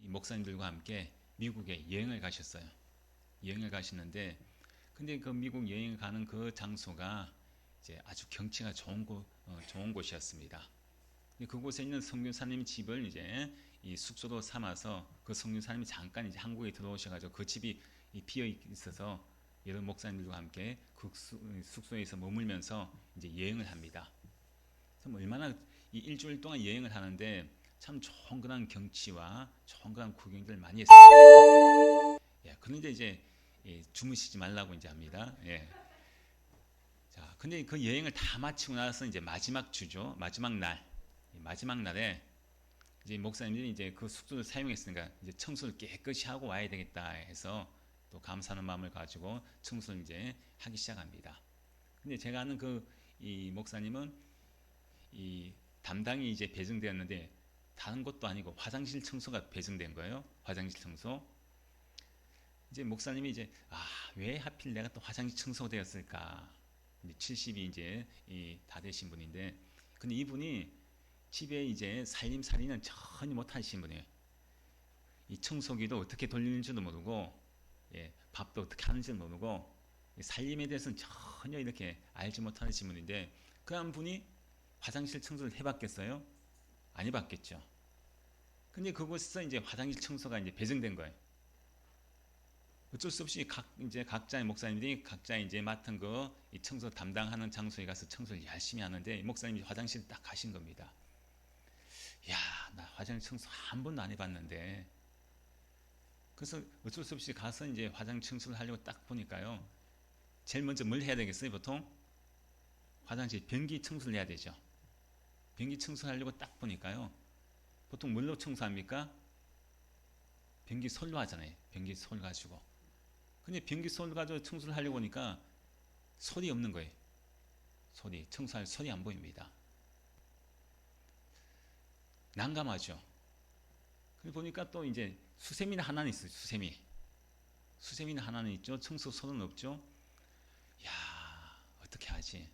목사님들과 함께 미국에 여행을 가셨어요. 여행을 가시는데, 근데 그 미국 여행 가는 그 장소가 이제 아주 경치가 좋은 곳이었습니다. 그곳에 있는 선교사님 집을 이제 이 숙소로 삼아서 그 선교사님이 잠깐 이제 한국에 들어오셔가지고 그 집이 비어 있어서 여러 목사님들과 함께 그 숙소에서 머물면서 이제 여행을 합니다. 그래서 뭐 얼마나 이 일주일 동안 여행을 하는데 참 좋은 그런 경치와 좋은 그런 구경들 많이 했습니다. 예, 그런데 이제 주무시지 말라고 이제 합니다. 예. 자, 근데 그 여행을 다 마치고 나서 이제 마지막 주죠. 마지막 날에 이제 목사님들이 이제 그 숙소를 사용했으니까 이제 청소를 깨끗이 하고 와야 되겠다 해서 또 감사하는 마음을 가지고 청소를 이제 하기 시작합니다. 근데 제가 아는 그 이 목사님은 이 담당이 이제 배정되었는데 다른 것도 아니고 화장실 청소가 배정된 거예요. 화장실 청소. 이제 목사님이 이제 왜 하필 내가 또 화장실 청소가 되었을까? 이제 70이 이제 다 되신 분인데, 근데 이분이 집에 이제 살림살이는 전혀 못하신 분이에요. 이 청소기도 어떻게 돌리는지도 모르고, 예, 밥도 어떻게 하는지도 모르고, 살림에 대해서는 전혀 이렇게 알지 못하신 분인데, 그런 분이 화장실 청소를 해봤겠어요? 안 해봤겠죠. 근데 그곳에서 이제 화장실 청소가 이제 배정된 거예요. 어쩔 수 없이 이제 각자의 목사님들이 각자 이제 맡은 이 청소 담당하는 장소에 가서 청소를 열심히 하는데 목사님이 화장실 딱 가신 겁니다. 야, 나 화장실 청소 한 번도 안 해봤는데. 그래서 어쩔 수 없이 가서 이제 화장실 청소를 하려고 딱 보니까요. 제일 먼저 뭘 해야 되겠어요, 보통? 화장실 변기 청소를 해야 되죠. 변기 청소하려고 딱 보니까요. 보통 뭘로 청소합니까? 변기 솔로 하잖아요. 변기 솔 가지고. 근데 변기 솔 가지고 청소를 하려고 보니까 솔이 없는 거예요. 청소할 솔이 안 보입니다. 난감하죠. 그리고 보니까 또 이제 수세미는 하나는 있어요. 수세미는 하나는 있죠. 청소 솔은 없죠. 야, 어떻게 하지?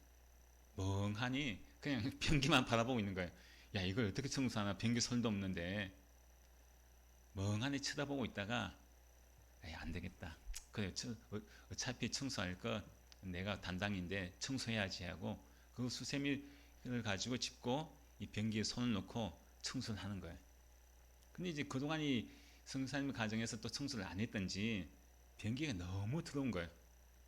멍하니 그냥 변기만 바라보고 있는 거예요. 야, 이걸 어떻게 청소하나? 변기 솔도 없는데 멍하니 쳐다보고 있다가 안 되겠다. 그래, 어차피 청소할 거 내가 담당인데 청소해야지 하고 그 수세미를 가지고 짚고 이 변기에 손을 놓고 청소를 하는 거예요. 근데 이제 그동안 이 성사님 가정에서 또 청소를 안 했던지 변기가 너무 더러운 거예요.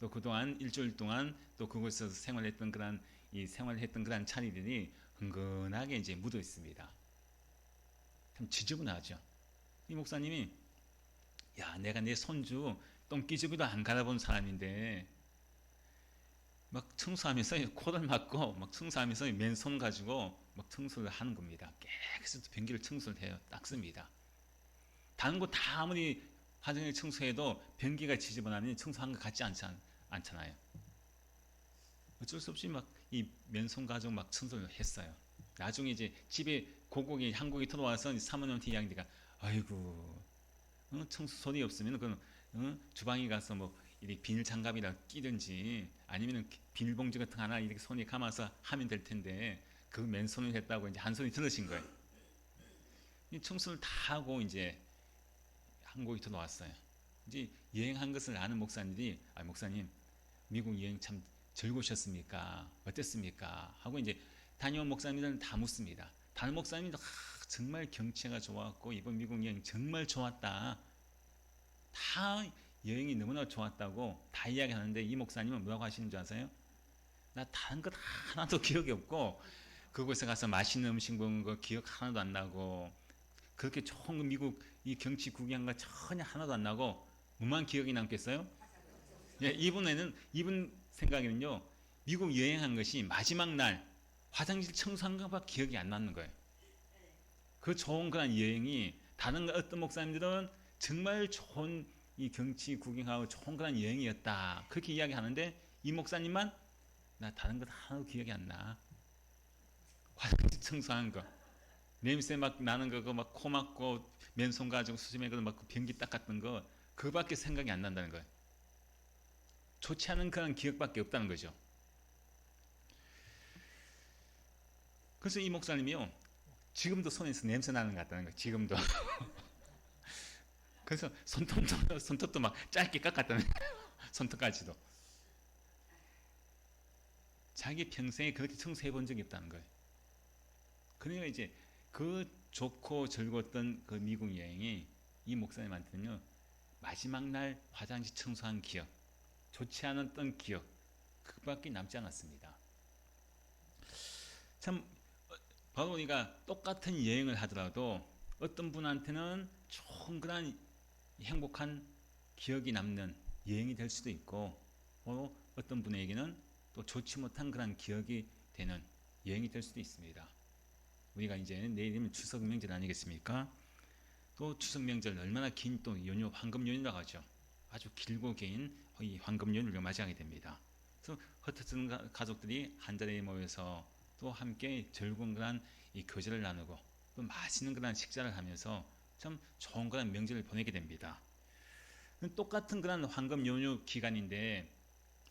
또 그동안 일주일 동안 또 그곳에서 생활했던 그런 차리들이 흥건하게 이제 묻어 있습니다. 참 지저분하죠. 이 목사님이 야, 내가 내 손주 똥기저귀도 안 갈아본 사람인데 막 청소하면서 코를 막고 막 청소하면서 맨손 가지고 막 청소를 하는 겁니다. 깨끗이 변기를 청소를 해요. 닦습니다. 다른 거 다 아무리 화장실 청소해도 변기가 지저분하면 청소한 것 같지 않잖아요. 어쩔 수 없이 막 이 맨손 가지고 막 청소를 했어요. 나중에 이제 집에 고국이 한국에 들어와서 사모님한테 이야기니까 아이고 청소 손이 없으면 주방에 가서 뭐 이렇게 비닐 장갑이라 끼든지 아니면 비닐봉지 같은 거 하나 이렇게 손에 감아서 하면 될 텐데 그 맨손을 했다고 이제 한 손이 들으신 거예요. 이 청소를 다 하고 이제 한국에 들어왔어요. 이제 여행한 것을 아는 목사님들이 목사님 미국 여행 참 즐거우셨습니까? 어땠습니까? 하고 이제 다녀온 목사님들은 다 묻습니다. 다른 목사님도 정말 경치가 좋았고 이번 미국 여행 정말 좋았다. 다 여행이 너무나 좋았다고 다 이야기하는데 이 목사님은 뭐라고 하시는 줄 아세요? 나 다른 것 하나도 기억이 없고 그곳에 가서 맛있는 음식 먹은 거 기억 하나도 안 나고 그렇게 좋은 미국 이 경치 구경한 거 전혀 하나도 안 나고 뭐만 기억이 남겠어요? 예, 이분 생각에는요 미국 여행한 것이 마지막 날 화장실 청소한 것밖에 기억이 안 나는 거예요. 그 좋은 그런 여행이 다른 어떤 목사님들은 정말 좋은 이 경치 구경하고 좋은 그런 여행이었다 그렇게 이야기하는데 이 목사님만 나 다른 것 하나도 기억이 안 나. 화장실 청소한 거 냄새 막 나는 거 막 코 막고 맨손 가지고 수세미 막 변기 닦았던 거 그거밖에 생각이 안 난다는 거예요. 좋지 않은 그런 기억밖에 없다는 거죠. 그래서 이 목사님이요 지금도 손에서 냄새 나는 것 같다는 거예요. 지금도 그래서 손톱도 막 짧게 깎았다는 손톱까지도. 자기 평생에 그렇게 청소해 본 적이 없다는 거예요. 그러니까 이제 그 좋고 즐거웠던 그 미국 여행이 이 목사님한테는요, 마지막 날 화장실 청소한 기억, 좋지 않았던 기억, 그밖에 남지 않았습니다. 참, 바로 우리가 똑같은 여행을 하더라도 어떤 분한테는 좋은 그런 행복한 기억이 남는 여행이 될 수도 있고, 어떤 분에게는 또 좋지 못한 그런 기억이 되는 여행이 될 수도 있습니다. 우리가 이제 내일이면 추석 명절 아니겠습니까? 또 추석 명절 얼마나 긴 또 연휴, 황금 연휴라고 하죠. 아주 길고 긴 이 황금 연휴를 맞이하게 됩니다. 그래서 흩어진 가족들이 한 자리에 모여서 또 함께 즐거운 그런 이 교제를 나누고 또 맛있는 그런 식사를 하면서 참 좋은 그런 명절을 보내게 됩니다. 똑같은 그런 황금 연휴 기간인데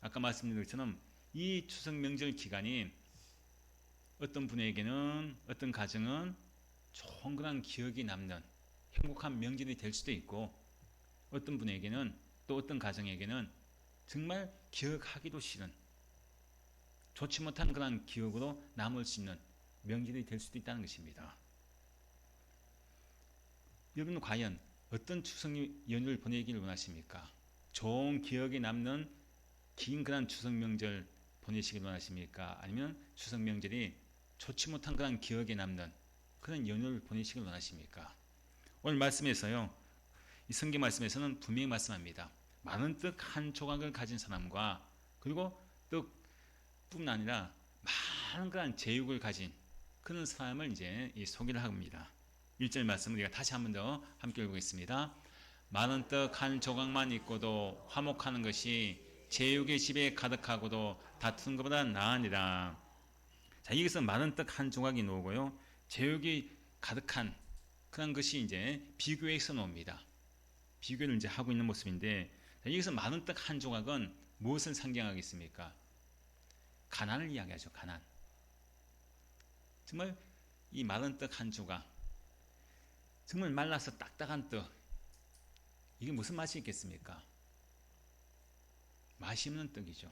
아까 말씀드린 것처럼 이 추석 명절 기간이 어떤 분에게는 어떤 가정은 좋은 그런 기억이 남는 행복한 명절이 될 수도 있고 어떤 분에게는 또 어떤 가정에게는 정말 기억하기도 싫은 좋지 못한 그런 기억으로 남을 수 있는 명절이 될 수도 있다는 것입니다. 여러분은 과연 어떤 추석 연휴를 보내기를 원하십니까? 좋은 기억이 남는 긴 그런 추석 명절 보내시길 원하십니까? 아니면 추석 명절이 좋지 못한 그런 기억에 남는 그런 연휴를 보내시길 원하십니까? 오늘 말씀에서요, 이 성경 말씀에서는 분명히 말씀합니다. 많은 떡 한 조각을 가진 사람과 그리고 떡뿐 아니라 많은 그런 제육을 가진 그런 사람을 이제 소개를 합니다. 1절 말씀을 우리가 다시 한 번 더 함께 읽겠습니다. 많은 떡 한 조각만 있고도 화목하는 것이 제육의 집에 가득하고도 다투는 것보다 나으니라. 자, 여기서 많은 떡 한 조각이 나오고요. 제육이 가득한 그런 것이 이제 비교해서 나옵니다. 비교를 이제 하고 있는 모습인데, 자, 여기서 많은 떡 한 조각은 무엇을 상징하겠습니까? 가난을 이야기하죠. 가난. 정말 이 많은 떡 한 조각, 정말 말라서 딱딱한 떡, 이게 무슨 맛이 있겠습니까? 맛이 없는 떡이죠.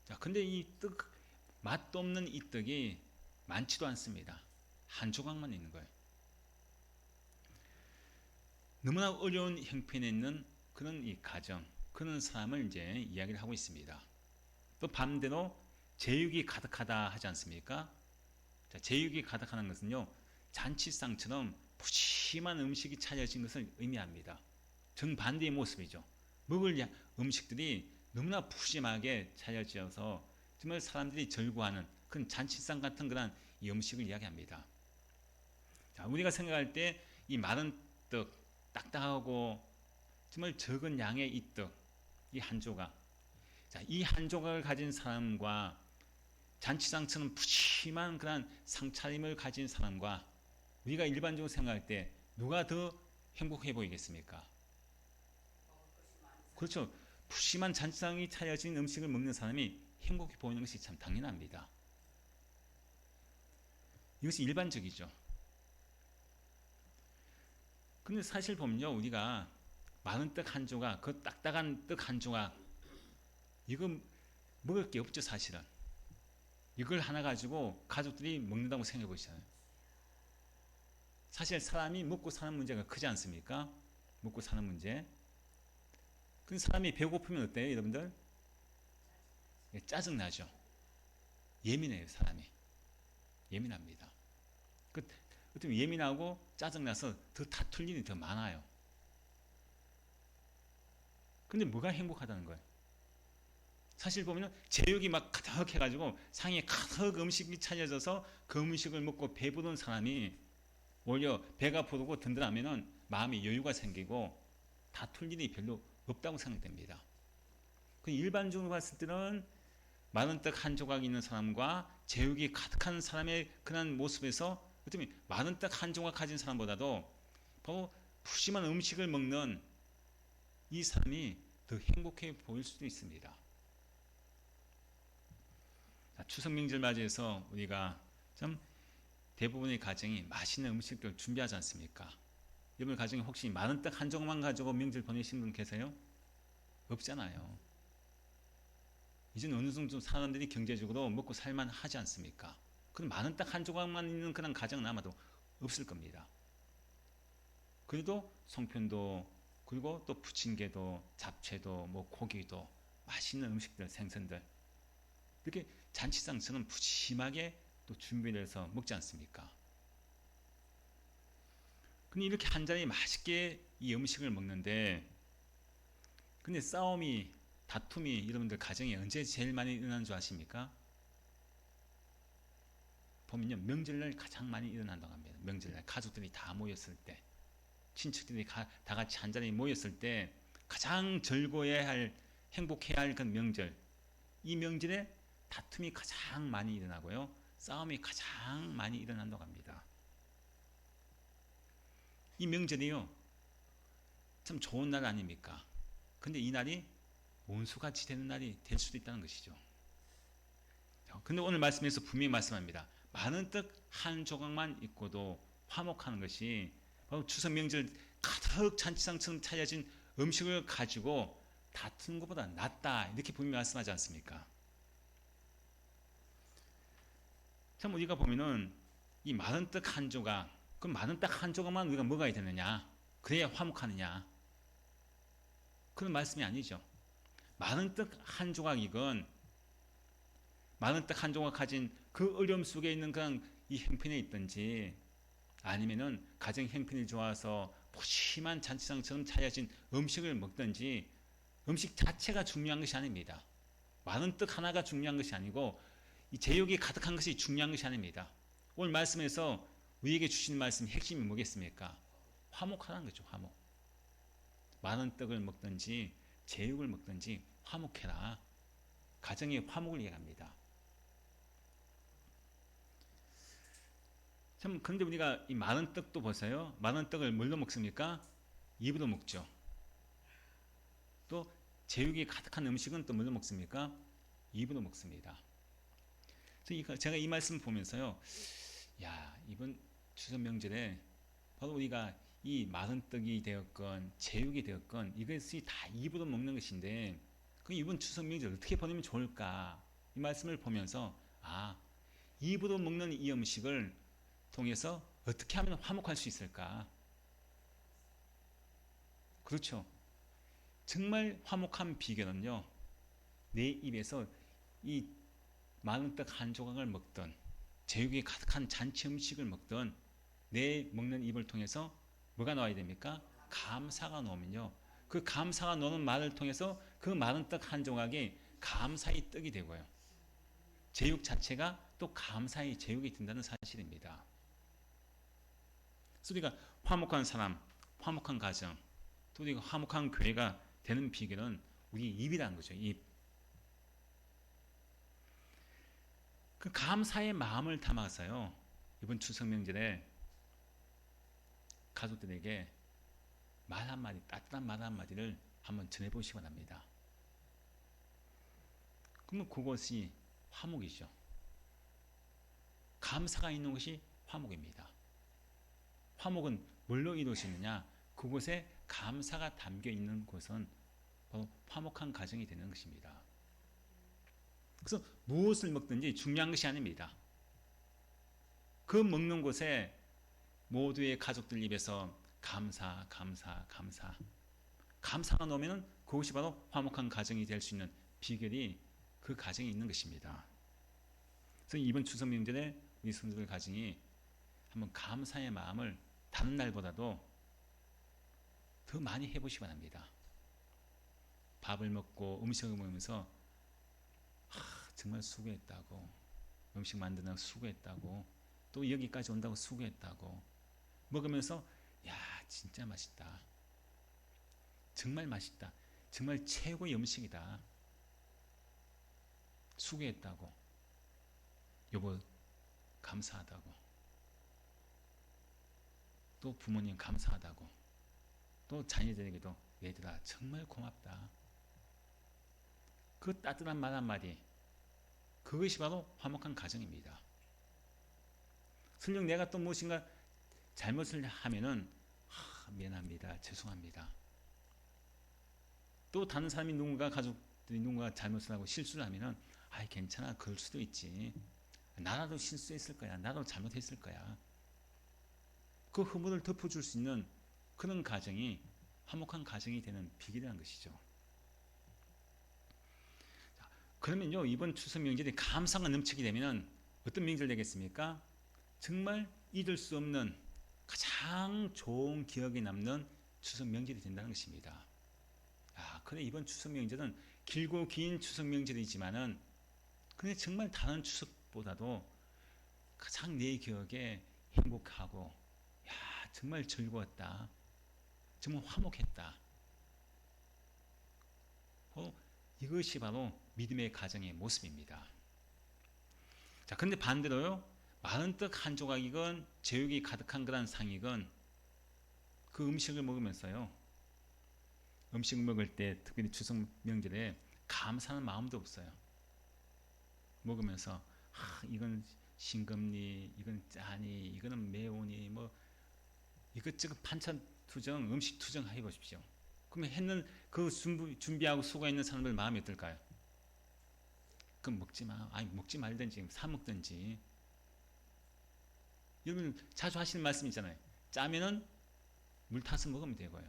자, 근데 이 떡, 맛도 없는 이 떡이 많지도 않습니다. 한 조각만 있는 거예요. 너무나 어려운 형편에 있는 그런 이 가정, 그런 사람을 이제 이야기를 하고 있습니다. 또 반대로 제육이 가득하다 하지 않습니까? 자, 제육이 가득하는 것은요, 잔치상처럼 푸짐한 음식이 차려진 것을 의미합니다. 정반대의 모습이죠. 먹을 음식들이 너무나 푸짐하게 차려져서 정말 사람들이 즐거워하는 그런 잔치상 같은 그런 이 음식을 이야기합니다. 자, 우리가 생각할 때 이 마른 떡, 딱딱하고 정말 적은 양의 이 떡, 이 한 조각. 자, 이 한 조각을 가진 사람과 잔치상처럼 푸짐한 그런 상차림을 가진 사람과 우리가 일반적으로 생각할 때 누가 더 행복해 보이겠습니까? 그렇죠. 푸짐한 잔치상이 차려진 음식을 먹는 사람이 행복해 보이는 것이 참 당연합니다. 이것이 일반적이죠. 근데 사실 보면요, 우리가 많은 떡 한 조각, 그 딱딱한 떡 한 조각, 이거 먹을 게 없죠, 사실은. 이걸 하나 가지고 가족들이 먹는다고 생각해 보시잖아요. 사실 사람이 먹고 사는 문제가 크지 않습니까? 먹고 사는 문제. 그 사람이 배고프면 어때요, 여러분들? 짜증나죠. 예민해요, 사람이. 예민합니다. 어떤 예민하고 짜증나서 더 다툴 일이 더 많아요. 근데 뭐가 행복하다는 거예요? 사실 보면 제육이 막 가득해가지고 상에 가득 음식이 차려져서 그 음식을 먹고 배부른 사람이 오히려 배가 부르고 든든하면은 마음이 여유가 생기고 다툴 일이 별로 없다고 생각됩니다. 그 일반적으로 봤을 때는 많은 떡 한 조각 있는 사람과 제육이 가득한 사람의 그런 모습에서 어쩌면 많은 떡 한 조각 가진 사람보다도 바로 푸짐한 음식을 먹는 이 사람이 더 행복해 보일 수도 있습니다. 추석 명절 맞이해서 우리가 참 대부분의 가정이 맛있는 음식들 준비하지 않습니까? 여러분 가정에 혹시 많은 떡 한 조각만 가지고 명절 보내신 분 계세요? 없잖아요. 이제는 어느 정도 사람들이 경제적으로 먹고 살만 하지 않습니까? 그럼 많은 떡 한 조각만 있는 그런 가정은 아마도 없을 겁니다. 그래도 송편도 그리고 또 부침개도 잡채도 뭐 고기도 맛있는 음식들 생선들 이렇게 잔치상처럼 푸짐하게 또 준비를 해서 먹지 않습니까? 근데 이렇게 한 자리 맛있게 이 음식을 먹는데 근데 싸움이 다툼이 여러분들 가정에 언제 제일 많이 일어나는 줄 아십니까? 보면요 명절날 가장 많이 일어난다고 합니다. 명절날 가족들이 다 모였을 때 친척들이 다 같이 한 자리에 모였을 때 가장 즐거워해야 할 행복해야 할 그 명절 이 명절에 다툼이 가장 많이 일어나고요 싸움이 가장 많이 일어난다고 합니다. 이 명절이요 참 좋은 날 아닙니까? 근데 이 날이 원수같이 되는 날이 될 수도 있다는 것이죠. 근데 오늘 말씀에서 분명히 말씀합니다. 많은 떡 한 조각만 있고도 화목하는 것이 바로 추석 명절 가득 잔치상처럼 차려진 음식을 가지고 다투는 것보다 낫다 이렇게 분명히 말씀하지 않습니까? 참 우리가 보면은 이 많은 떡 한 조각 그럼 많은 떡 한 조각만 우리가 먹어야 되느냐 그래야 화목하느냐 그런 말씀이 아니죠. 많은 떡 한 조각이건 많은 떡 한 조각 가진 그 어려움 속에 있는 그냥 이 형편에 있든지 아니면은 가정 형편이 좋아서 푸짐한 잔치상처럼 차려진 음식을 먹든지 음식 자체가 중요한 것이 아닙니다. 많은 떡 하나가 중요한 것이 아니고 이 제육이 가득한 것이 중요한 것이 아닙니다. 오늘 말씀에서 우리에게 주시는 말씀 핵심이 뭐겠습니까? 화목하라는 거죠. 화목. 많은 떡을 먹든지 제육을 먹든지 화목해라. 가정의 화목을 얘기합니다. 참 그런데 우리가 이 많은 떡도 보세요. 많은 떡을 뭘로 먹습니까? 입으로 먹죠. 또 제육이 가득한 음식은 또 뭘로 먹습니까? 입으로 먹습니다. 그래서 제가 이 말씀 보면서요. 야 이번 추석 명절에 바로 우리가 이 많은 떡이 되었건 제육이 되었건 이것이 다 입으로 먹는 것인데 그 이번 추석 명절 어떻게 보내면 좋을까? 이 말씀을 보면서 아 입으로 먹는 이 음식을 통해서 어떻게 하면 화목할 수 있을까? 그렇죠. 정말 화목한 비결은요. 내 입에서 이 많은 떡 한 조각을 먹던 제육이 가득한 잔치 음식을 먹던 내 먹는 입을 통해서 뭐가 나와야 됩니까? 감사가 나오면요. 그 감사가 나오는 말을 통해서 그 많은 떡 한 조각이 감사의 떡이 되고요. 제육 자체가 또 감사의 제육이 된다는 사실입니다. 그래서 우리가 화목한 사람, 화목한 가정, 또 우리가 화목한 교회가 되는 비결은 우리 입이라는 거죠. 입. 그 감사의 마음을 담아서요. 이번 추석 명절에 가족들에게 말 한마디, 따뜻한 말 한마디를 한번 전해보시기 바랍니다. 그러면 그것이 화목이죠. 감사가 있는 것이 화목입니다. 화목은 뭘로 이루어지느냐? 그곳에 감사가 담겨 있는 곳은 바로 화목한 가정이 되는 것입니다. 그래서 무엇을 먹든지 중요한 것이 아닙니다. 그 먹는 곳에 모두의 가족들 입에서 감사, 감사, 감사. 감사가 나오면 그것이 바로 화목한 가정이 될 수 있는 비결이 그 가정에 있는 것입니다. 그래서 이번 추석 명절에 우리 성도들 가정이 한번 감사의 마음을 다른 날보다도 더 많이 해보시기 바랍니다. 밥을 먹고 음식을 먹으면서 정말 수고했다고 음식 만드느라 수고했다고 또 여기까지 온다고 수고했다고 먹으면서 야 진짜 맛있다 정말 맛있다 정말 최고의 음식이다 수고했다고 여보 감사하다고 또 부모님 감사하다고 또 자녀들에게도 얘들아 정말 고맙다 그 따뜻한 말 한마디 그것이 바로 화목한 가정입니다. 설령 내가 또 무엇인가 잘못을 하면은 미안합니다. 죄송합니다. 또 다른 사람이 누군가 가족들이 누군가 잘못을 하고 실수를 하면은 괜찮아. 그럴 수도 있지. 나라도 실수했을 거야. 나도 잘못했을 거야. 그 허물을 덮어줄 수 있는 그런 가정이 화목한 가정이 되는 비결이라는 것이죠. 그러면요, 이번 추석 명절이 감사가 넘치게 되면 어떤 명절 되겠습니까? 정말 잊을 수 없는 가장 좋은 기억에 남는 추석 명절이 된다는 것입니다. 그래 이번 추석 명절은 길고 긴 추석 명절이지만은 근데 정말 다른 추석보다도 가장 내 기억에 행복하고 정말 즐거웠다. 정말 화목했다. 이것이 바로 믿음의 가정의 모습입니다. 자, 근데 반대로요, 많은 떡 한 조각이건 제육이 가득한 그런 상이건 그 음식을 먹으면서요, 음식 먹을 때 특별히 추석 명절에 감사하는 마음도 없어요. 먹으면서 이건 싱겁니, 이건 짜니, 이거는 매우니, 뭐 이것저것 반찬 투정, 음식 투정 해 보십시오. 그러면 했는 그 준비하고 수고했는 사람들 마음이 어떨까요? 그럼 먹지 마. 먹지 말든지 사 먹든지. 여러분 자주 하시는 말씀 있잖아요. 짜면은 물 타서 먹으면 되고요.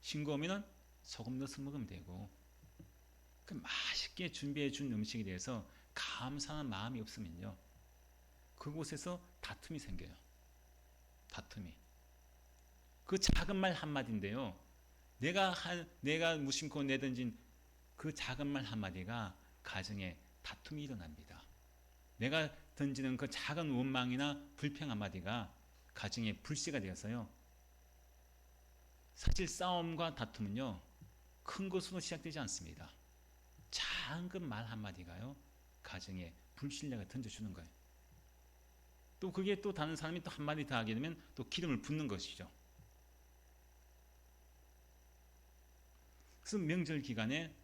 싱거우면은 소금 넣어서 먹으면 되고. 그 맛있게 준비해 준 음식에 대해서 감사한 마음이 없으면요, 그곳에서 다툼이 생겨요. 다툼이. 그 작은 말 한마디인데요, 내가 무심코 내던진 그 작은 말 한마디가 가정에 다툼이 일어납니다. 내가 던지는 그 작은 원망이나 불평 한마디가 가정의 불씨가 되어서요, 사실 싸움과 다툼은요, 큰 것으로 시작되지 않습니다. 작은 말 한마디가요, 가정에 불신뢰가 던져주는 거예요. 또 그게 또 다른 사람이 또 한마디 더 하게 되면 또 기름을 붓는 것이죠. 그래서 명절 기간에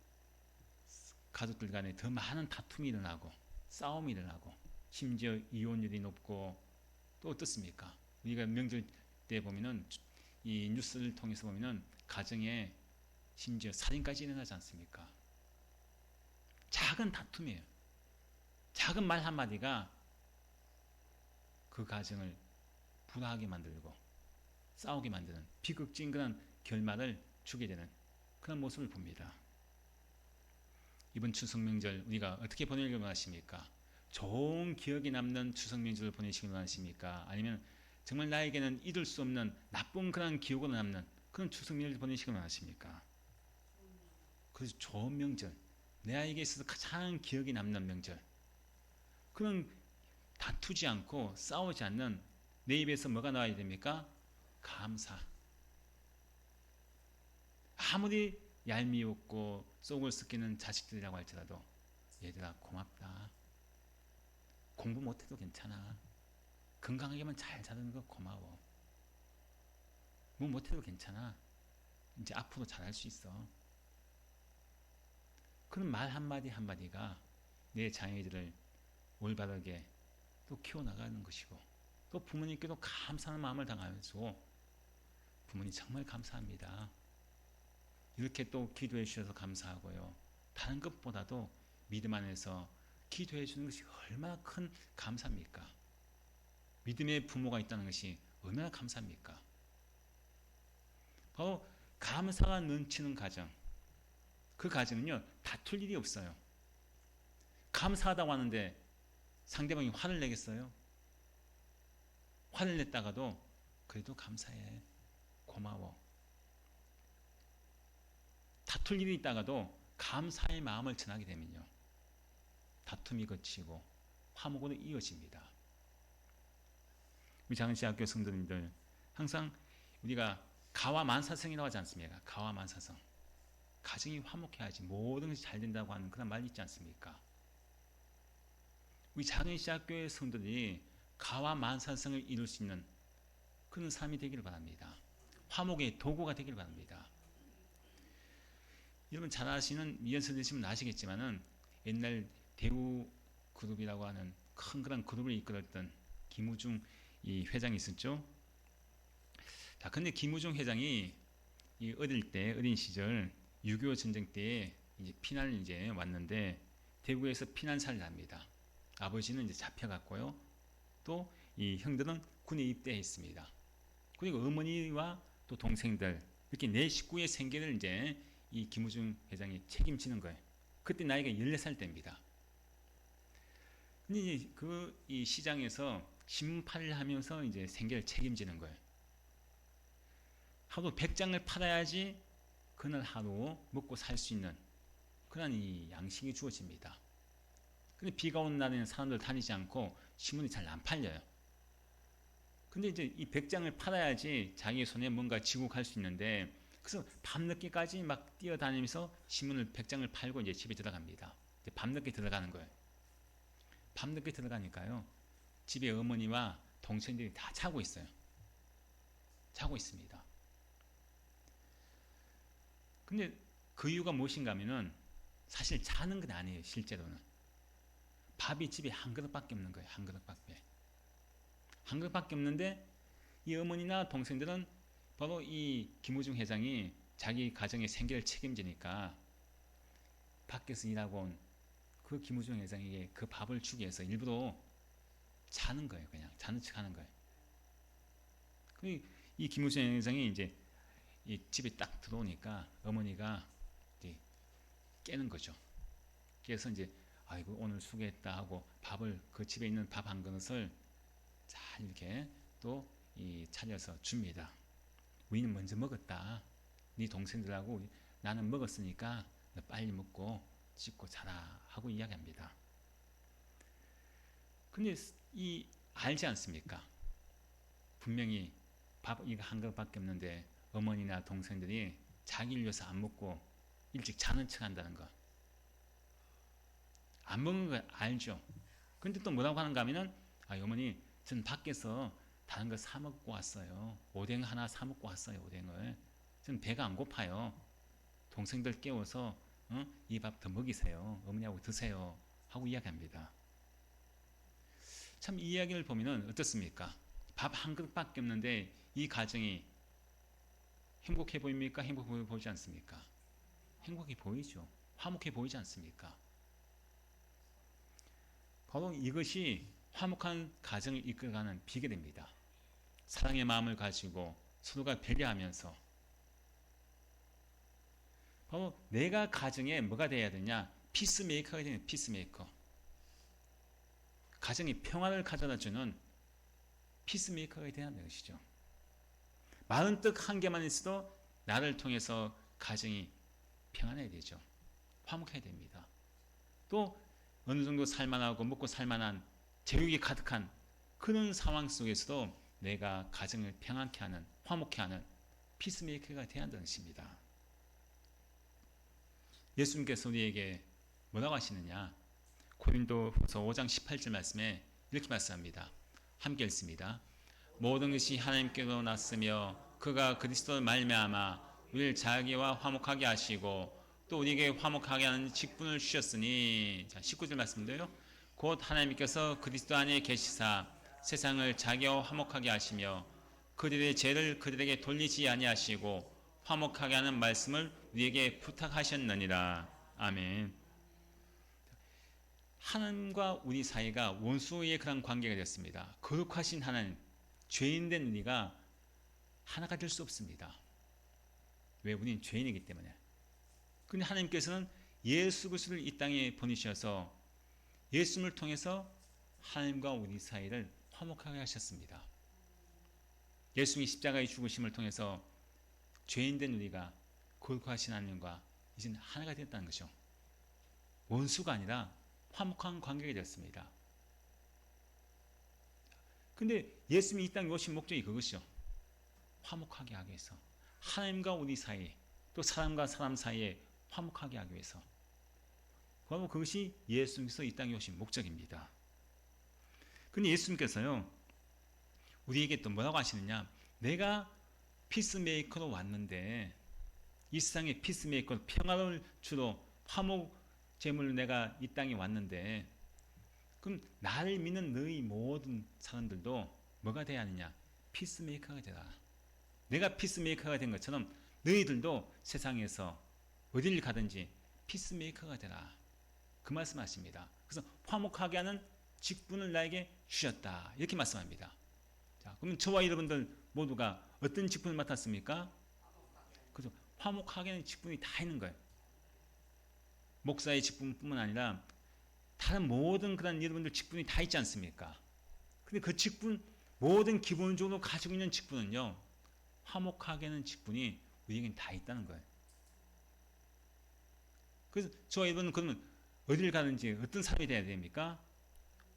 가족들 간에 더 많은 다툼이 일어나고 싸움이 일어나고 심지어 이혼율이 높고, 또 어떻습니까? 우리가 명절 때 보면은 이 뉴스를 통해서 보면은 가정에 심지어 살인까지 일어나지 않습니까? 작은 다툼이에요. 작은 말 한마디가 그 가정을 불화하게 만들고 싸우게 만드는 비극적인 결말을 주게 되는 그런 모습을 봅니다. 이번 추석 명절 우리가 어떻게 보내길 원하십니까? 좋은 기억이 남는 추석 명절을 보내시길 원하십니까? 아니면 정말 나에게는 잊을 수 없는 나쁜 그런 기억으로 남는 그런 추석 명절을 보내시길 원하십니까? 그래서 좋은 명절, 내에게 있어서 가장 기억이 남는 명절, 그런 다투지 않고 싸우지 않는 내 입에서 뭐가 나와야 됩니까? 감사. 아무리 얄미웠고 속을 썩이는 자식들이라고 할지라도 얘들아 고맙다. 공부 못해도 괜찮아. 건강하게만 잘 자라는 거 고마워. 뭐 못해도 괜찮아. 이제 앞으로 잘할 수 있어. 그런 말 한마디 한마디가 내 자녀들을 올바르게 또 키워나가는 것이고, 또 부모님께도 감사하는 마음을 당하면서 부모님 정말 감사합니다. 이렇게 또 기도해 주셔서 감사하고요. 다른 것보다도 믿음 안에서 기도해 주는 것이 얼마나 큰 감사입니까? 믿음의 부모가 있다는 것이 얼마나 감사합니까? 바로 감사가 넘치는 가정, 그 가정은요 다툴 일이 없어요. 감사하다고 하는데 상대방이 화를 내겠어요? 화를 냈다가도 그래도 감사해, 고마워. 다툴 일이 있다가도 감사의 마음을 전하게 되면요, 다툼이 거치고 화목으로 이어집니다. 우리 장시학교 성도님들, 항상 우리가 가와만사성이라고 하지 않습니까? 가와만사성. 가정이 화목해야지 모든 것이 잘 된다고 하는 그런 말이 있지 않습니까? 우리 장시학교의 성도들이 가와만사성을 이룰 수 있는 그런 삶이 되기를 바랍니다. 화목의 도구가 되기를 바랍니다. 여러분 잘 아시는, 미연서 되시면 아시겠지만은 옛날 대우 그룹이라고 하는 큰 그런 그룹을 이끌었던 김우중 이 회장이 있었죠. 자, 근데 김우중 회장이 이 어린 시절 6.25 전쟁 때 이제 피난을 이제 왔는데 대구에서 피난사를 합니다. 아버지는 이제 잡혀갔고요. 또 이 형들은 군에 입대했습니다. 그리고 어머니와 또 동생들 이렇게 네 식구의 생계를 이제 이 김우중 회장이 책임지는 거예요. 그때 나이가 14살 때입니다. 근데 이제 이 시장에서 신문팔이를 하면서 이제 생계를 책임지는 거예요. 하루 100장을 팔아야지 그날 하루 먹고 살 수 있는 그런 이 양식이 주어집니다. 근데 비가 오는 날에는 사람들 다니지 않고 신문이 잘 안 팔려요. 근데 이제 이 100장을 팔아야지 자기 손에 뭔가 쥐고 갈 수 있는데 그래서 밤늦게까지 막 뛰어다니면서 신문을 100장을 팔고 이제 집에 들어갑니다. 이제 밤늦게 들어가는 거예요. 밤늦게 들어가니까요. 집에 어머니와 동생들이 다 자고 있어요. 자고 있습니다. 근데 그 이유가 무엇인가 하면은 사실 자는 건 아니에요. 실제로는. 밥이 집에 한 그릇밖에 없는 거예요. 한 그릇밖에. 한 그릇밖에 없는데 이 어머니나 동생들은 바로 이 김우중 회장이 자기 가정의 생계를 책임지니까 밖에서 일하고 온 그 김우중 회장에게 그 밥을 주기 위해서 일부러 자는 거예요. 그냥 자는 척 하는 거예요. 이 김우중 회장이 이제 이 집에 딱 들어오니까 어머니가 이제 깨는 거죠. 깨서 이제 아이고 오늘 수고했다 하고 밥을 그 집에 있는 밥 한 그릇을 잘 이렇게 또 이 차려서 줍니다. 우리는 먼저 먹었다. 네 동생들하고 나는 먹었으니까 너 빨리 먹고 씻고 자라 하고 이야기합니다. 근데 이 알지 않습니까? 분명히 밥 이거 한 그릇밖에 없는데 어머니나 동생들이 자기를 위해서 안 먹고 일찍 자는 척 한다는 거. 안 먹는 거 알죠. 근데 또 뭐라고 하는가 하면은 어머니 전 밖에서 다른 거 사 먹고 왔어요. 오뎅 하나 사 먹고 왔어요. 오뎅을. 전 배가 안 고파요. 동생들 깨워서 이 밥 더 먹이세요. 어머니하고 드세요. 하고 이야기합니다. 참 이 이야기를 보면은 어떻습니까? 밥 한 그릇밖에 없는데 이 가정이 행복해 보입니까? 행복해 보이지 않습니까? 행복해 보이죠. 화목해 보이지 않습니까? 바로 이것이 화목한 가정을 이끌어가는 비결입니다. 사랑의 마음을 가지고 서로가 배려하면서 바로 내가 가정에 뭐가 돼야 되냐? 피스메이커가 되는 피스메이커. 가정에 평화를 가져다주는 피스메이커가 되야 하는 것이죠. 많은 떡 한 개만 있어도 나를 통해서 가정이 평안해야 되죠. 화목해야 됩니다. 또 어느 정도 살만하고 먹고 살만한 제육이 가득한 그런 상황 속에서도 내가 가정을 평안케 하는 화목케 하는 피스메이커가 되어야 한다는 것입니다. 예수님께서 우리에게 뭐라고 하시느냐? 고린도후서 5장 18절 말씀에 이렇게 말씀합니다. 함께 읽습니다. 모든 것이 하나님께로 났으며 그가 그리스도를 말미암아 우리를 자기와 화목하게 하시고 또 우리에게 화목하게 하는 직분을 주셨으니 자 19절 말씀인데요. 곧 하나님께서 그리스도 안에 계시사 세상을 자기와 화목하게 하시며 그들의 죄를 그들에게 돌리지 아니하시고 화목하게 하는 말씀을 우리에게 부탁하셨느니라. 아멘. 하나님과 우리 사이가 원수의 그런 관계가 됐습니다. 거룩하신 하나님, 죄인된 우리가 하나가 될 수 없습니다. 왜? 우리는 죄인이기 때문에. 그런데 하나님께서는 예수 그리스도를 이 땅에 보내셔서 예수님을 통해서 하나님과 우리 사이를 화목하게 하셨습니다. 예수님이 십자가의 죽으심을 통해서 죄인된 우리가 거룩하신 하나님과 이제 하나가 됐다는 것이죠. 원수가 아니라 화목한 관계가 되었습니다. 근데 예수님이 이 땅에 오신 목적이 그것이죠. 화목하게 하기 위해서. 하나님과 우리 사이, 또 사람과 사람 사이에 화목하게 하기 위해서. 바로 그것이 예수님께서 이 땅에 오신 목적입니다. 근데 예수님께서요, 우리에게 또 뭐라고 하시느냐? 내가 피스메이커로 왔는데, 이 세상에 피스메이커, 평화를 주로 화목 제물로 내가 이 땅에 왔는데, 그럼 나를 믿는 너희 모든 사람들도 뭐가 돼야 하느냐? 피스메이커가 되라. 내가 피스메이커가 된 것처럼 너희들도 세상에서 어디를 가든지 피스메이커가 되라. 그 말씀하십니다. 그래서 화목하게 하는 직분을 나에게 주셨다. 이렇게 말씀합니다. 자, 그러면 저와 여러분들 모두가 어떤 직분을 맡았습니까? 그래서 화목하게 하는 직분이 다 있는 거예요. 목사의 직분뿐만 아니라 다른 모든 그런 여러분들 직분이 다 있지 않습니까? 근데 그 직분, 모든 기본적으로 가지고 있는 직분은요, 화목하게 하는 직분이 우리에게는 다 있다는 거예요. 그래서 저와 여러분은 그러면 어디를 가든지 어떤 삶이 돼야 됩니까?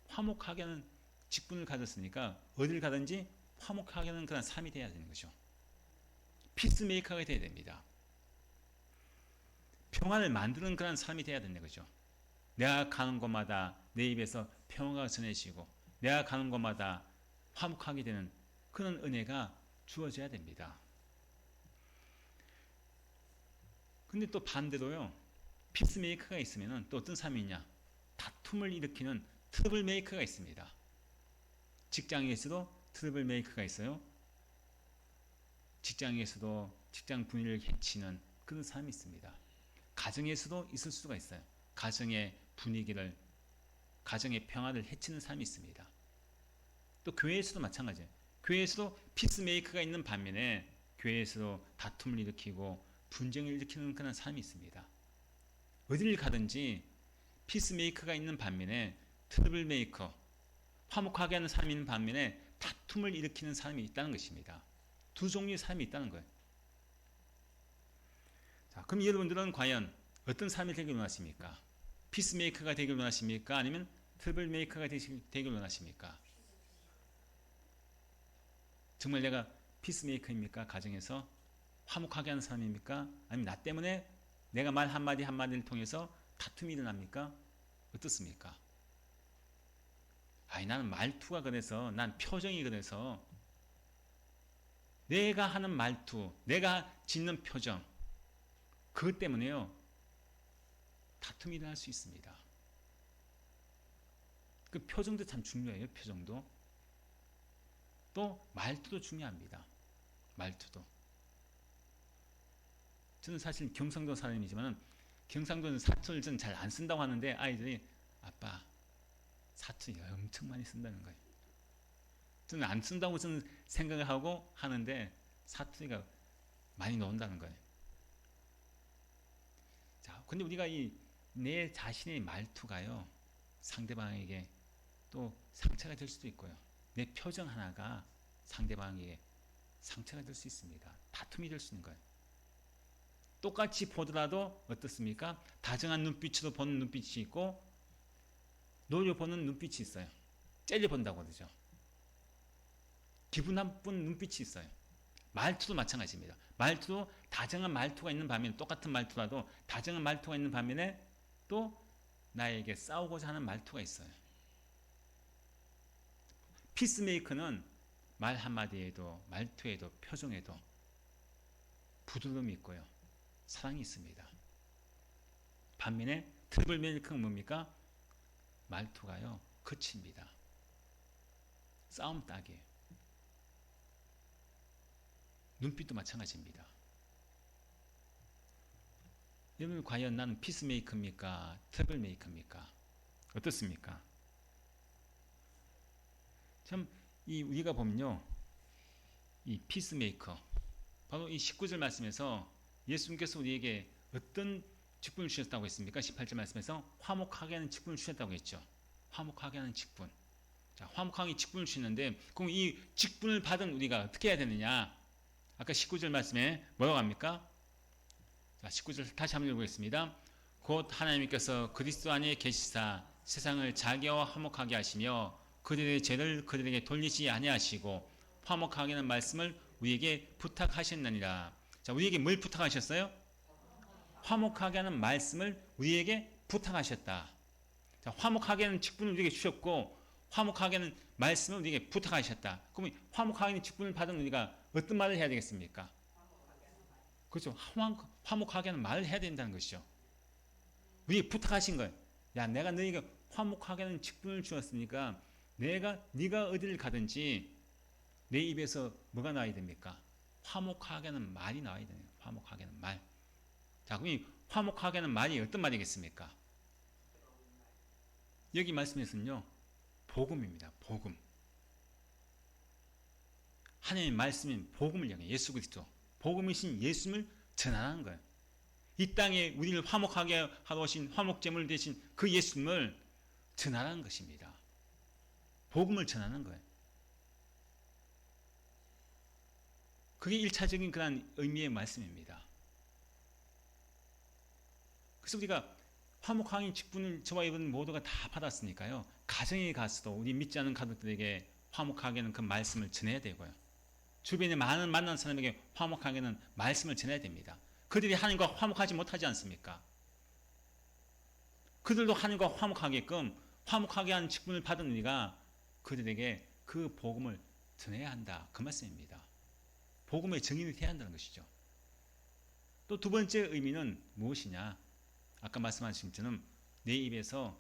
화목하게 하는 직분을 가졌으니까 어디를 가든지 화목하게 하는 그런 삶이 돼야 되는 거죠. 피스메이커가 돼야 됩니다. 평화를 만드는 그런 삶이 돼야 되는 거죠. 내가 가는 곳마다 내 입에서 평화가 전해지고 내가 가는 곳마다 화목하게 되는 그런 은혜가 주어져야 됩니다. 근데 또 반대로요. 피스메이커가 있으면 또 어떤 삶이 있냐? 다툼을 일으키는 트러블 메이커가 있습니다. 직장에서도 트러블 메이커가 있어요. 직장에서도 직장 분위기를 해치는 그런 삶이 있습니다. 가정에서도 있을 수가 있어요. 가정의 분위기를, 가정의 평화를 해치는 삶이 있습니다. 또 교회에서도 마찬가지예요. 교회에서도 피스메이커가 있는 반면에 교회에서도 다툼을 일으키고 분쟁을 일으키는 그런 삶이 있습니다. 어디를 가든지 피스메이커가 있는 반면에 트러블 메이커, 화목하게 하는 삶이 있는 반면에 다툼을 일으키는 삶이 있다는 것입니다. 두 종류의 삶이 있다는 거예요. 자, 그럼 여러분들은 과연 어떤 삶이 되길 원하십니까? 피스메이커가 되길 원하십니까? 아니면 트러블 메이커가 되길 원하십니까? 정말 내가 피스메이커입니까? 가정에서 화목하게 하는 사람입니까? 아니면 나 때문에 내가 말 한마디 한마디를 통해서 다툼이 일어납니까? 어떻습니까? 아니 나는 말투가 그래서 난 표정이 그래서 내가 하는 말투, 내가 짓는 표정 그것 때문에요 다툼이 일어날 수 있습니다. 그 표정도 참 중요해요. 표정도 또 말투도 중요합니다. 말투도 저는 사실 경상도 사람이지만 경상도는 사투를 전 잘 안 쓴다고 하는데 아이들이 아빠 사투 엄청 많이 쓴다는 거예요. 저는 안 쓴다고 저는 생각을 하고 하는데 사투리가 많이 나온다는 거예요. 자, 근데 우리가 이 내 자신의 말투가요 상대방에게 또 상처가 될 수도 있고요. 내 표정 하나가 상대방에게 상처가 될 수 있습니다. 다툼이 될 수 있는 거예요. 똑같이 보더라도 어떻습니까? 다정한 눈빛으로 보는 눈빛이 있고 노려보는 눈빛이 있어요. 째려본다고 그러죠. 기분 나쁜 눈빛이 있어요. 말투도 마찬가지입니다. 말투도 다정한 말투가 있는 반면에 똑같은 말투라도 다정한 말투가 있는 반면에 또 나에게 싸우고자 하는 말투가 있어요. 피스메이커는 말 한마디에도 말투에도 표정에도 부드러움이 있고요. 사랑이 있습니다. 반면에 트러블 메이커는 뭡니까? 말투가요. 거칩니다. 싸움 따기예요. 눈빛도 마찬가지입니다. 여러분 과연 나는 피스메이커입니까? 트러블 메이커입니까? 어떻습니까? 참 이 우리가 보면요. 이 피스메이커 바로 이 19절 말씀에서 예수님께서 우리에게 어떤 직분을 주셨다고 했습니까? 18절 말씀에서 화목하게 하는 직분을 주셨다고 했죠. 화목하게 하는 직분. 자, 화목하게 직분을 주시는데 그럼 이 직분을 받은 우리가 어떻게 해야 되느냐? 아까 19절 말씀에 뭐라고 합니까? 자, 19절 다시 한번 읽어보겠습니다. 곧 하나님께서 그리스도 안에 계시사 세상을 자기와 화목하게 하시며 그들의 죄를 그들에게 돌리지 아니하시고 화목하게 하는 말씀을 우리에게 부탁하셨느니라. 자, 우리에게 뭘 부탁하셨어요? 화목하게 하는 말씀을 우리에게 부탁하셨다. 자, 화목하게 하는 직분을 우리에게 주셨고 화목하게 하는 말씀을 우리에게 부탁하셨다. 그러면 화목하게 하는 직분을 받은 우리가 어떤 말을 해야 되겠습니까? 그렇죠. 화목하게 하는 말을 해야 된다는 것이죠. 우리에게 부탁하신 거예요. 야, 내가 너에게 화목하게 하는 직분을 주었으니까 네가 어디를 가든지 내 입에서 뭐가 나와야 됩니까? 화목하게는 말이 나와야 돼요. 화목하게는 말. 자, 그럼 이 화목하게는 말이 어떤 말이겠습니까? 여기 말씀에서는요, 복음입니다. 복음. 하나님의 말씀인 복음을 향해 예수 그리스도, 복음이신 예수님을 전하는 거예요. 이 땅에 우리를 화목하게 하신 화목제물 되신 그 예수님을 전하는 것입니다. 복음을 전하는 거예요. 그게 1차적인 그런 의미의 말씀입니다. 그래서 우리가 화목하신 직분을 저와 여러분 모두가 다 받았으니까요. 가정에 가서도 우리 믿지 않는 가족들에게 화목하게는 그 말씀을 전해야 되고요. 주변에 많은 만난 사람에게 화목하게는 말씀을 전해야 됩니다. 그들이 하나님과 화목하지 못하지 않습니까? 그들도 하나님과 화목하게끔 화목하게 하는 직분을 받은 우리가 그들에게 그 복음을 전해야 한다. 그 말씀입니다. 복음의 증인이 되어야 한다는 것이죠. 또 두 번째 의미는 무엇이냐? 아까 말씀하신 것처럼 내 입에서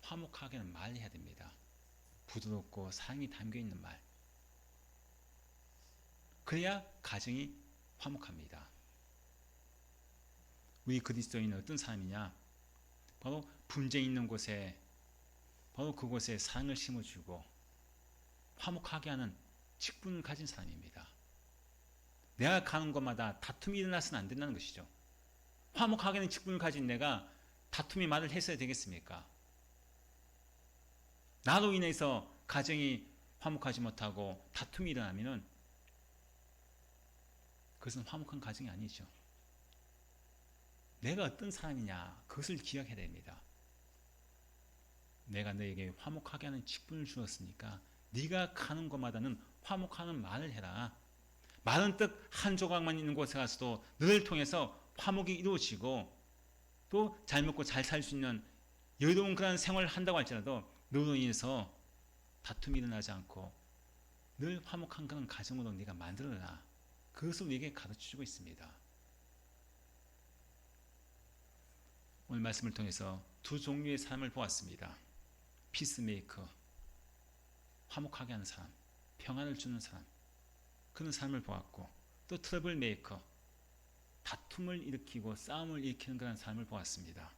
화목하게는 말해야 됩니다. 부드럽고 사랑이 담겨있는 말. 그래야 가정이 화목합니다. 우리 그리스도인은 어떤 사람이냐? 바로 분쟁이 있는 곳에 바로 그곳에 사랑을 심어주고 화목하게 하는 직분을 가진 사람입니다. 내가 가는 곳마다 다툼이 일어나서는 안 된다는 것이죠. 화목하게 하는 직분을 가진 내가 다툼이 말을 했어야 되겠습니까? 나로 인해서 가정이 화목하지 못하고 다툼이 일어나면 그것은 화목한 가정이 아니죠. 내가 어떤 사람이냐 그것을 기억해야 됩니다. 내가 너에게 화목하게 하는 직분을 주었으니까 네가 가는 곳마다는 화목하는 말을 해라. 마른 떡 한 조각만 있는 곳에 가서도 너를 통해서 화목이 이루어지고 또 잘 먹고 잘 살 수 있는 여유로운 그런 생활을 한다고 할지라도 너로 인해서 다툼이 일어나지 않고 늘 화목한 그런 가정으로 네가 만들어라. 그것을 우리에게 가르쳐주고 있습니다. 오늘 말씀을 통해서 두 종류의 사람을 보았습니다. 피스메이커, 화목하게 하는 사람, 평안을 주는 사람, 그런 사람을 보았고 또 트러블 메이커, 다툼을 일으키고 싸움을 일으키는 그런 사람을 보았습니다.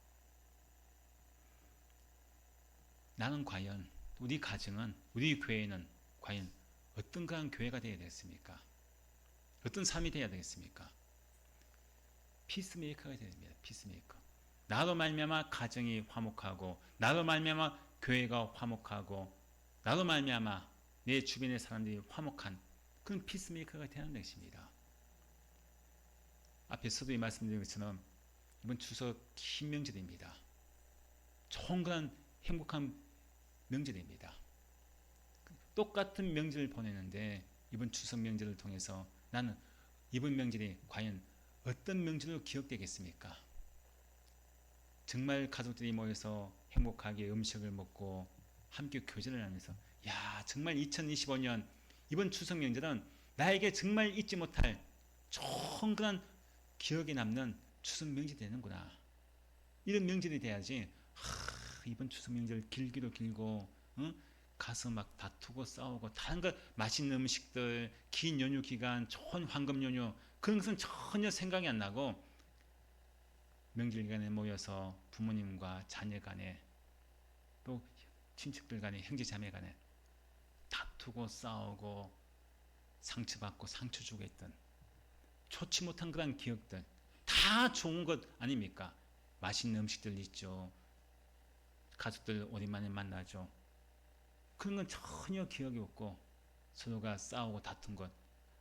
나는 과연 우리 가정은 우리 교회는 과연 어떤 그런 교회가 되어야 되겠습니까? 어떤 삶이 되어야 되겠습니까? 피스메이커가 되어야 됩니다. 피스메이커. 나로 말미암아 가정이 화목하고 나로 말미암아 교회가 화목하고 나로 말미암아 내 주변의 사람들이 화목한 그런 피스메이커가 되는 것입니다. 앞에 서두에 말씀드린 것처럼 이번 추석 긴 명절입니다. 좋은 그런 행복한 명절입니다. 똑같은 명절을 보내는데 이번 추석 명절을 통해서 나는 이번 명절이 과연 어떤 명절로 기억되겠습니까? 정말 가족들이 모여서 행복하게 음식을 먹고 함께 교제를 하면서 야 정말 2025년 이번 추석 명절은 나에게 정말 잊지 못할 좋은 그런 기억에 남는 추석 명절이 되는구나. 이런 명절이 돼야지 이번 추석 명절 길기도 길고 가서 막 다투고 싸우고 다른 것 맛있는 음식들 긴 연휴 기간 좋은 황금 연휴 그런 것은 전혀 생각이 안 나고 명절 기간에 모여서 부모님과 자녀 간에 또 친척들 간에 형제 자매 간에 다투고 싸우고 상처받고 상처 주고 했던 좋지 못한 그런 기억들 다 좋은 것 아닙니까? 맛있는 음식들 있죠. 가족들 오랜만에 만나죠. 그런 건 전혀 기억이 없고 서로가 싸우고 다툰 것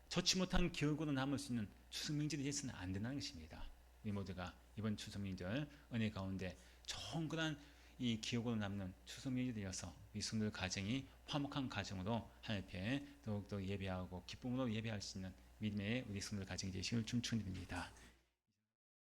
좋지 못한 기억으로 남을 수 있는 추석 명절이 돼서는 안 된다는 것입니다. 우리 모두가 이번 추석 명절 은혜 가운데 좋은 그런 이 기억으로 남는 추석 명절이 되어서 우리 성도들 가정이 화목한 가정으로 하나님 앞에 더욱더 예배하고 기쁨으로 예배할 수 있는 믿음의 우리 성도들 가정이 되시길 좀 축원드립니다.